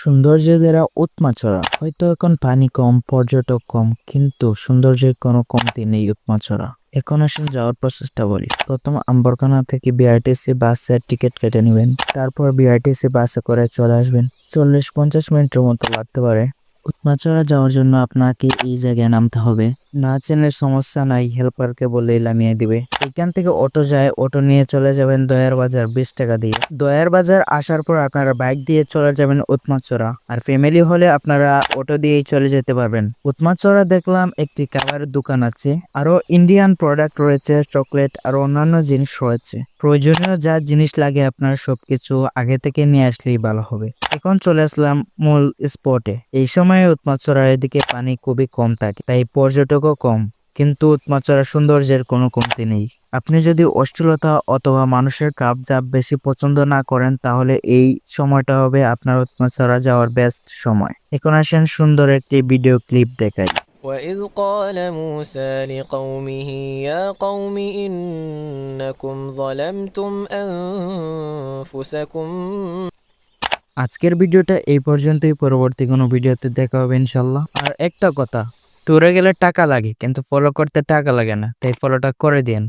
সৌন্দর্যেরা উৎমাছড়া। হয়তো এখন পানি কম, পর্যটক কম, কিন্তু সৌন্দর্যের কোনো কমতি নেই উৎমাছড়া। এখন আসুন যাওয়ার প্রসেসটা বলি। প্রথম আম্বরখানা থেকে বিআরটিসি বাসের টিকিট কেটে নেবেন। তারপর বিআরটিসি বাসে করে চলে আসবেন। 40-50 মিনিটের মতো লাগতে পারে। উৎমাছড়া যাওয়ার জন্য আপনাকে এই জায়গায় নামতে হবে। না চেনে সমস্যা নাই, হেল্পারকে বলেই নামিয়ে দিবে। এখান থেকে অটো যায়, অটো নিয়ে চলে যাবেন দয়ার বাজার 20 টাকা দিয়ে। দয়ার বাজার আসার পর আপনারা বাইক দিয়ে চলে যাবেন উৎমাছড়া। আর ফ্যামিলি হলে আপনারা অটো দিয়েই চলে যেতে পারবেন। উৎমাছড়া দেখলাম একটি খাবারের দোকান আছে, আরো ইন্ডিয়ান প্রোডাক্ট রয়েছে, চকলেট আর অন্যান্য জিনিস রয়েছে। প্রয়োজনীয় যা জিনিস লাগে আপনার সবকিছু আগে থেকে নিয়ে আসলেই ভালো হবে। এখন চলে আসলাম মূল স্পটে। এই সময় উৎমাছড়ার এদিকে পানি খুবই কম থাকে, তাই পর্যটকও কম, কিন্তু উৎমাছড়ার সৌন্দর্যের কোনো কমতি নেই। আপনি যদি অশ্লীলতা অথবা মানুষের কাপ জাপ বেশি পছন্দ না করেন, তাহলে এই সময়টা হবে আপনার উৎমাছড়া যাওয়ার বেস্ট সময়। এখন আসেন সুন্দর একটি ভিডিও ক্লিপ দেখাই। وإذ قال موسى لقومه يا قوم إنكم ظلمتم أنفسكم। আজকের ভিডিওটা এই পর্যন্তই। পরবর্তী কোনো ভিডিওতে দেখা হবে ইনশাল্লাহ। আর একটা কথা, ট্যুরে গেলে টাকা লাগে, কিন্তু ফলো করতে টাকা লাগে না, তাই ফলোটা করে দিন।